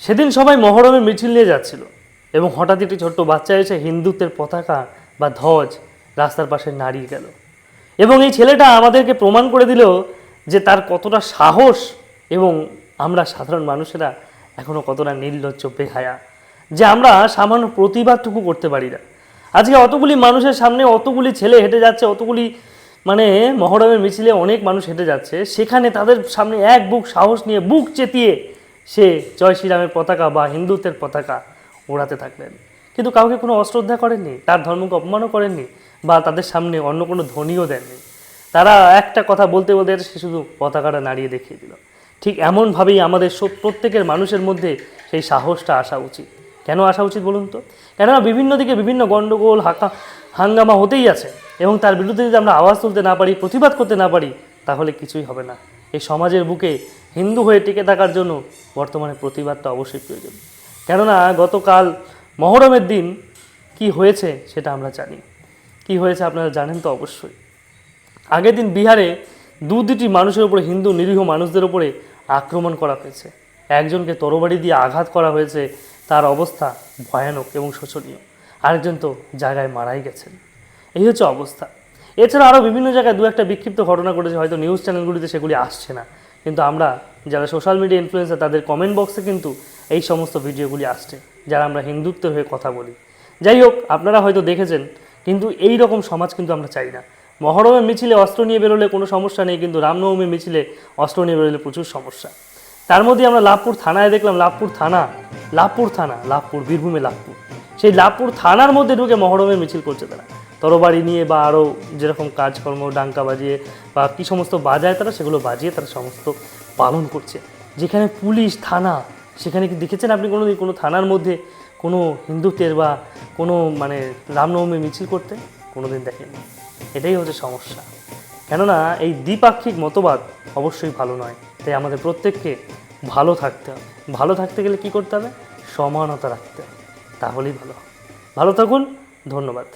সেদিন সবাই মহরমে মিছিল নিয়ে যাচ্ছিল এবং হঠাৎ একটি ছোট্ট বাচ্চা এসে হিন্দুত্বের পতাকা বা ধ্বজ রাস্তার পাশে নাড়িয়ে গেল। এবং এই ছেলেটা আমাদেরকে প্রমাণ করে দিল যে তার কতটা সাহস এবং আমরা সাধারণ মানুষেরা এখনও কতটা নির্লজ্জ বেহায়া, যে আমরা সামান্য প্রতিবাদটুকু করতে পারি না। আজকে অতগুলি মানুষের সামনে অতগুলি ছেলে হেঁটে যাচ্ছে, অতগুলি মহরমের মিছিলে অনেক মানুষ হেঁটে যাচ্ছে, সেখানে তাদের সামনে এক বুক সাহস নিয়ে বুক চেতিয়ে সে জয় শ্রীরামের পতাকা বা হিন্দুত্বের পতাকা ওড়াতে থাকলেন। কিন্তু কাউকে কোনো অশ্রদ্ধা করেননি, তার ধর্মকে অপমানও করেননি বা তাদের সামনে অন্য কোনো ধ্বনিও দেননি। তারা একটা কথা বলতে বলতে সে শুধু পতাকাটা নাড়িয়ে দেখিয়ে দিল। ঠিক এমনভাবেই আমাদের প্রত্যেকের মানুষের মধ্যে সেই সাহসটা আসা উচিত। কেন আসা উচিত বলুন তো? কেননা বিভিন্ন দিকে বিভিন্ন গণ্ডগোল হাঙ্গামা হতেই আছে, এবং তার বিরুদ্ধে যদি আমরা আওয়াজ তুলতে না পারি, প্রতিবাদ করতে না পারি, তাহলে কিছুই হবে না। এই সমাজের বুকে হিন্দু হয়ে টিকে থাকার জন্য বর্তমানে প্রতিবাদটা অবশ্যই প্রয়োজন। কেননা গতকাল মহরমের দিন কি হয়েছে সেটা আমরা জানি। কি হয়েছে আপনারা জানেন তো অবশ্যই। আগের দিন বিহারে দুটি মানুষের উপরে, হিন্দু নিরীহ মানুষদের উপরে আক্রমণ করা হয়েছে। একজনকে তরবারি দিয়ে আঘাত করা হয়েছে, তার অবস্থা ভয়ানক এবং শোচনীয়। আরেকজন তো জায়গায় মারাই গেছেন। এই হচ্ছে অবস্থা। এছাড়া আরও বিভিন্ন জায়গায় দু একটা বিক্ষিপ্ত ঘটনা ঘটেছে, হয়তো নিউজ চ্যানেলগুলিতে সেগুলি আসছে না, কিন্তু আমরা যারা সোশ্যাল মিডিয়া ইনফ্লুয়েন্সার তাদের কমেন্ট বক্সে কিন্তু এই সমস্ত ভিডিওগুলি আসছে, যারা আমরা হিন্দুত্বের হয়ে কথা বলি। যাই হোক, আপনারা হয়তো দেখেছেন, কিন্তু এই রকম সমাজ কিন্তু আমরা চাই না। মহরমের মিছিলে অস্ত্র নিয়ে বেরোলে কোনো সমস্যা নেই, কিন্তু রামনবমী মিছিলে অস্ত্র নিয়ে বেরোলে প্রচুর সমস্যা। তার মধ্যে আমরা লাভপুর থানায় দেখলাম, লাভপুর বীরভূমে লাভপুর, সেই লাভপুর থানার মধ্যে ঢুকে মহরমের মিছিল করছে তারা, তরবারি নিয়ে বা আরও যেরকম কাজকর্ম ডাঙ্কা বাজিয়ে বা কী সমস্ত বাজায় তারা, সেগুলো বাজিয়ে তারা সমস্ত পালন করছে। যেখানে পুলিশ থানা, সেখানে কি দেখেছেন আপনি কোনো থানার মধ্যে কোনো হিন্দুত্বের বা কোনো রামনবমী মিছিল করতে? কোনো দিন দেখেননি। এটাই হচ্ছে সমস্যা। কেননা এই দ্বিপাক্ষিক মতবাদ অবশ্যই ভালো নয়। তাই আমাদের প্রত্যেককে ভালো থাকতে হবে। ভালো থাকতে গেলে কি করতে হবে? সমানতা রাখতে হবে, তাহলেই ভালো হবে। ভালো থাকুন, ধন্যবাদ।